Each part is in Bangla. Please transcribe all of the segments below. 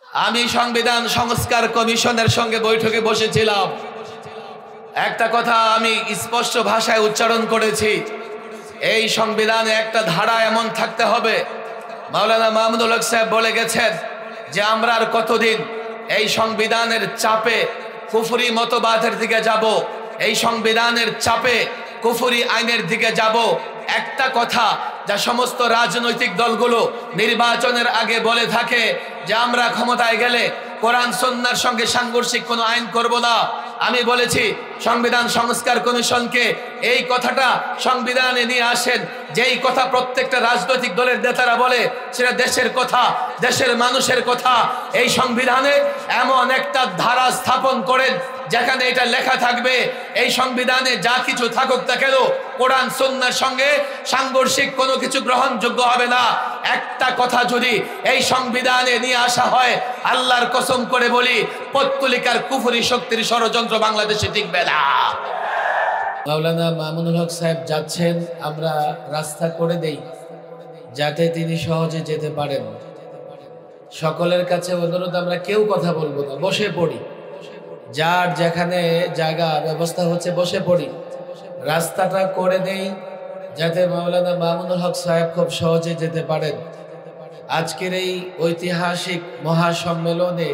আমি সংবিধান সংস্কার কমিশনের সঙ্গে বৈঠকে বসেছিলাম। একটা কথা আমি স্পষ্ট ভাষায় উচ্চারণ করেছি, এই সংবিধানে একটা ধারা এমন থাকতে হবে। মাওলানা মাহমুদুল হক সাহেব বলে গেছেন যে আমরা আর কতদিন এই সংবিধানের চাপে কুফরি মতবাদের দিকে যাব, এই সংবিধানের চাপে কুফরি আইনের দিকে যাব। একটা কথা যা সমস্ত রাজনৈতিক দলগুলো নির্বাচনের আগে বলে থাকে যে আমরা ক্ষমতায় গেলে কোরআন সুন্নাহর সঙ্গে সাংঘর্ষিক কোনো আইন করব না। আমি বলেছি সংবিধান সংস্কার কমিশনকে এই কথাটা সংবিধানে নিয়ে আসেন, যেই কথা প্রত্যেকটা রাজনৈতিক দলের নেতারা বলে সেটা দেশের কথা, দেশের মানুষের কথা। এই সংবিধানে এমন একটা ধারা স্থাপন করেন যেখানে এটা লেখা থাকবে এই সংবিধানে যা কিছু থাকুক না কেন কোরআন সুন্নাহর সঙ্গে সাংঘর্ষিক কোনো কিছু গ্রহণযোগ্য হবে না। একটা কথা যদি এই সংবিধানে নিয়ে আসা হয়, আল্লাহর কসম করে বলি পত্তলিকার কুফরি শক্তির ষড়যন্ত্র বাংলাদেশে টিকবে না। মাওলানা মামুনুল হক সাহেব যাচ্ছেন, আমরা রাস্তা করে দেই যাতে তিনি সহজে যেতে পারেন। সকলের কাছে অনুরোধ, আমরা কেউ কথা বলবো না, বসে পড়ি। যার যেখানে জায়গা ব্যবস্থা হচ্ছে বসে পড়ি, রাস্তাটা করে দেই যাতে মাওলানা মামুনুল হক সাহেব খুব সহজে যেতে পারেন। আজকের এই ঐতিহাসিক মহাসম্মেলনে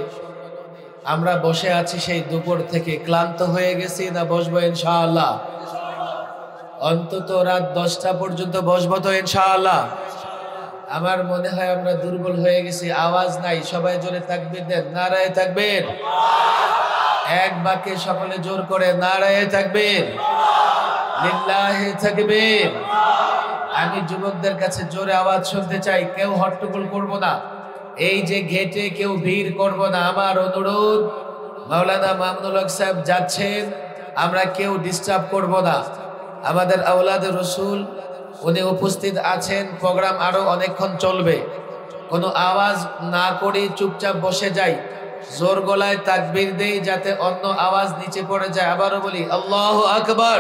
আমরা বসে আছি সেই দুপুর থেকে, ক্লান্ত হয়ে গেছি না বসবো ইনশাআল্লাহ? অন্তত রাত 10টা পর্যন্ত বসবো তো ইনশাআল্লাহ? আমার মনে হয় আমরা দুর্বল হয়ে গেছি, আওয়াজ নাই। সবাই জোরে তাকবীর দেন, নারায়ে তাকবীর। এক বাক্যে সকলে জোর করে নারায়ে তাকবীর, লিল্লাহি তাকবীর। আমি যুবকদের কাছে জোরে আওয়াজ শুনতে চাই, কেউ হট্টগোল করব না, এই যে গেটে কেউ ভিড় করব না। আমার অনুরোধ, মাওলানা মামুনুল হক সাহেব যাচ্ছেন, আমরা কেউ ডিস্টার্ব করব না। আমাদের আওলাদে রসুল উনি উপস্থিত আছেন, প্রোগ্রাম আরো অনেকক্ষণ চলবে। কোনো আওয়াজ না করে চুপচাপ বসে যাই, জোর গলায় তাকবীর দেই যাতে অন্য আওয়াজ নিচে পড়ে যায়। আবারও বলি আল্লাহু আকবার।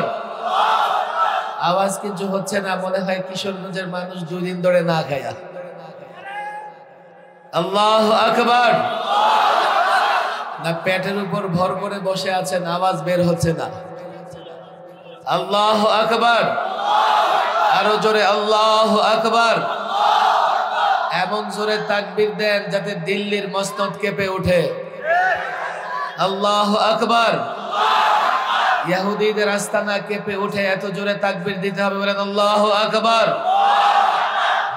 আওয়াজ কিছু হচ্ছে না, মনে হয় কিশোরগঞ্জের মানুষ 2 দিন ধরে না খায়া। আল্লাহু আকবার। না পেটের উপর ভর করে বসে আছেন, আওয়াজ বের হচ্ছে না? আল্লাহু আকবার। আরো জোরে আল্লাহু আকবার। এমন জোরে তাকবীর দেন যাতে দিল্লির মসনদ কেঁপে ওঠে। আল্লাহু আকবার। ইহুদিদের আস্তানা কেঁপে ওঠে, এত জোরে তাকবীর দিতে হবে, বলেন আল্লাহু আকবার।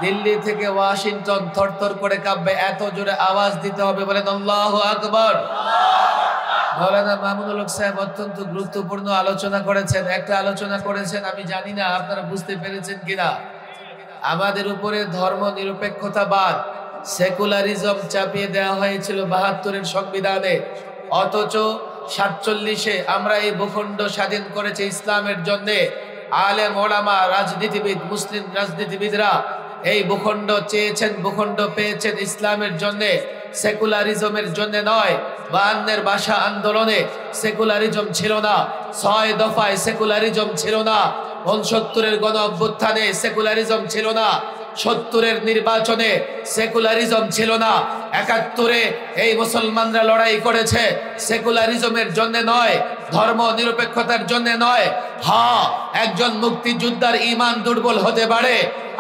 দিল্লি থেকে ওয়াশিংটন থরথর করে কাঁপবে, এত জোরে আওয়াজ দিতে হবে, বলেন আল্লাহু আকবার। মাওলানা মামুনুল হক সাহেব অত্যন্ত গুরুত্বপূর্ণ আলোচনা করেছেন। একটা আলোচনা করেছেন, আমি জানি না আপনারা বুঝতে পেরেছেন কিনা। আমাদের উপরে ধর্ম নিরপেক্ষতাবাদ, সেকুলারিজম চাপিয়ে দেওয়া হয়েছিল 72-এর সংবিধানে, অথচ 47-এ আমরা এই ভূখণ্ড স্বাধীন করেছি ইসলামের জন্য। আলেম ওলামা, রাজনীতিবিদ, মুসলিম রাজনীতিবিদরা এই ভূখণ্ড চেয়েছেন, ভূখণ্ড পেয়েছেন ইসলামের জন্য, সেকুলারিজমের জন্য নয়। 52-এর ভাষা আন্দোলনে সেকুলারিজম ছিল না, 6 দফায় সেকুলারিজম ছিল না, 69-এর গণ অভ্যুত্থানে সেকুলারিজম ছিল না, 70-এর নির্বাচনে সেকুলারিজম ছিল না, 71-এ এই মুসলমানরা লড়াই করেছে সেকুলারিজমের জন্য নয়, ধর্ম নিরপেক্ষতার জন্য নয়। হ্যাঁ, একজন মুক্তিযোদ্ধার ঈমান দুর্বল হতে পারে,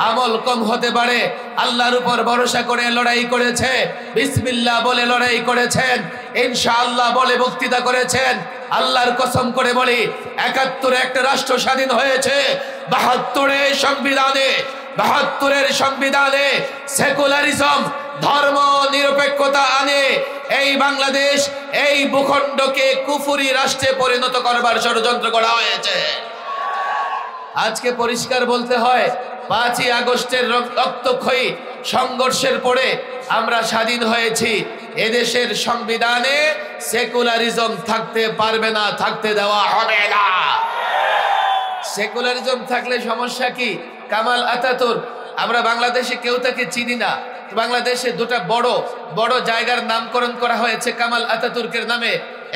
আমল কম হতে পারে, আল্লাহর উপর ভরসা করে লড়াই করেছে, বিসমিল্লাহ বলে লড়াই করেছেন, ইনশাআল্লাহ বলে বক্তৃতা করেছেন। আল্লাহর কসম করে বলি 71-এ একটা রাষ্ট্র স্বাধীন হয়েছে, 72-এর সংবিধানে সেকুলারিজম, ধর্ম নিরপেক্ষতা আনে এই বাংলাদেশ, এই ভূখণ্ডকে কুফরি রাষ্ট্রে পরিণত করবার ষড়যন্ত্র করা হয়েছে। আজকে পরিষ্কার বলতে হয়, 5ই আগস্টের রক্তক্ষয়ী সংঘর্ষের পরে আমরা স্বাধীন হয়েছি। এদেশের সংবিধানে সেকুলারিজম থাকতে পারবে না, থাকতে দেওয়া হবে না। সেকুলারিজম থাকলে সমস্যা কি? কামাল আতাতুর্ক, আমরা বাংলাদেশে কেউ তাকে চিনি না, বাংলাদেশে 2টা বড় বড় জায়গার নামকরণ করা হয়েছে কামাল আতাতুর্কের নামে।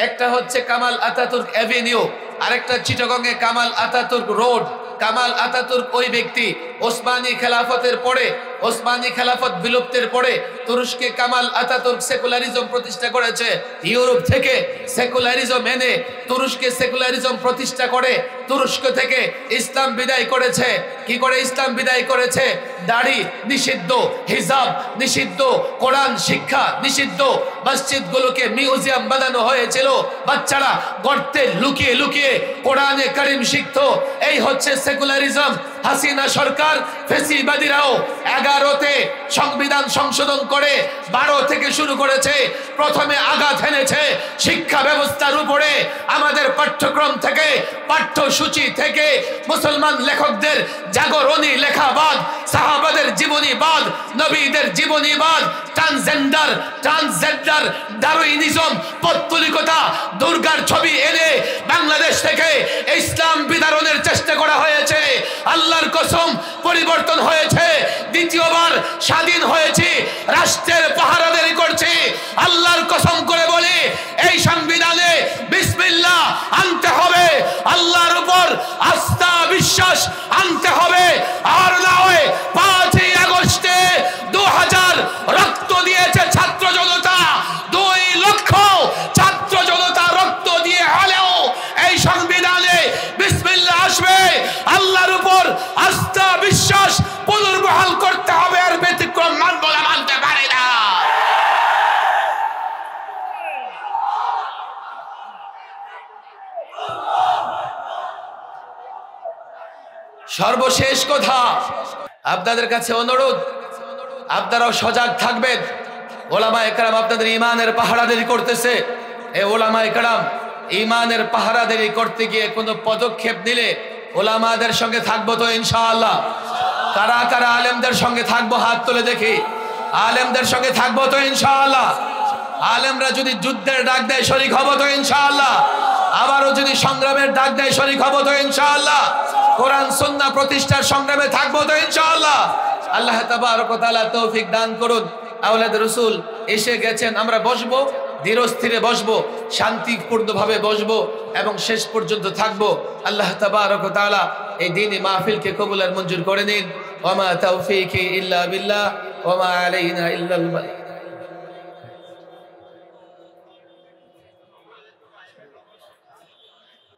একটা হচ্ছে কামাল আতাতুর্ক অ্যাভিনিউ, আরেকটা চিটাগংয়ে Kamal Ataturk road. Kamal Ataturk ওই ব্যক্তি ওসমানী খেলাফতের পরে, ওসমানী খেলাফত বিলুপ্তের পরে তুরস্কে কামাল আতাতুর্ক সেকুলারিজম প্রতিষ্ঠা করেছে। ইউরোপ থেকে সেকুলারিজম এনে তুরস্কে সেকুলারিজম প্রতিষ্ঠা করে তুরস্ক থেকে ইসলাম বিদায় করেছে। কি করে ইসলাম বিদায় করেছে? দাড়ি নিষিদ্ধ, হিজাব নিষিদ্ধ, কোরআন শিক্ষা নিষিদ্ধ, মসজিদগুলোকে মিউজিয়াম বানানো হয়েছিল, বাচ্চারা গর্তে লুকিয়ে লুকিয়ে কোরআনে কারিম শিখতো। এই হচ্ছে সেকুলারিজম। হাসিনা সরকার ফেসিবাদীরাও 11তে সংবিধান সংশোধন করে 12 থেকে শুরু করেছে। প্রথমে আঘাত এনেছে শিক্ষা ব্যবস্থার উপরে। আমাদের পাঠ্যক্রম থেকে, পাঠ্যসূচি থেকে মুসলমান লেখকদের জাগরণী লেখাবাদ, সাহাবাদের জীবনীবাদ, নবীদের জীবনীবাদ, ট্রান্সজেন্ডার ডারউইনিজম, পৌত্তলিকতা, দুর্গার ছবি এনে বাংলাদেশ থেকে ইসলাম বিতাড়নের চেষ্টা করা হয়েছে। আল্লাহর কসম পরিবর্তন হয়েছে। দ্বিতীয়বার স্বাধীন হয়েছে, রাষ্ট্রের পাহারাদারি করছে। আল্লাহর কসম করে বলি, এই সংবিধানে বিসমিল্লাহ আনতে হবে, আল্লাহর উপর আস্থা বিশ্বাস আনতে হবে। আর না হয় 5ই আগস্টে 2000 রক্ত দিয়েছে ছাত্র জনতা, 2 লক্ষ ছাত্র জনতা রক্ত দিয়ে হলেও এই সংবিধানে বিসমিল্লাহ আসবে। আল্লাহর উপর আস্থা বিশ্বাস পুনর্বহাল করতে হবে, আর ব্যতিক্রম মানব না, মানতে পারে না। সর্বশেষ কথা, আপনাদের কাছে অনুরোধ, আপনারাও সজাগ থাকবেন। ওলামায়ে কেরাম আপনাদের ইমানের পাহারাদারি করতেছে। এই ওলামায়ে কেরাম ইমানের পাহারাদারি করতে গিয়ে কোনো পদক্ষেপ নিলে ওলামাদের সঙ্গে থাকবো তো ইনশাআল্লাহ। কারা কারা আলেমদের সঙ্গে থাকবো হাত তুলে দেখি। আলেমদের সঙ্গে থাকবো তো ইনশাআল্লাহ। আলেমরা যদি যুদ্ধের ডাক দেয় শরীক হব তো ইনশাআল্লাহ। আবারও যদি সংগ্রামের ডাক দেয় শরীক হব তো ইনশাআল্লাহ। কোরআন সুন্নাহ প্রতিষ্ঠার সংগ্রামে থাকবো তো ইনশাআল্লাহ। আল্লাহ তাবারক ওয়া তাআলা তৌফিক দান করুন। আওলাদ রাসূল এসে গেছেন, আমরা বসবো, ধীরস্থিরে বসবো, শান্তিপূর্ণভাবে বসবো এবং শেষ পর্যন্ত থাকবো। আল্লাহ তাবারক ওয়া তাআলা এই দ্বীনি মাহফিলকে কবুল আর মঞ্জুর করে নিন। ওয়া মা তাওফীকি ইল্লা বিল্লাহ ওয়া মা আলাইনা ইল্লাল বালাগ।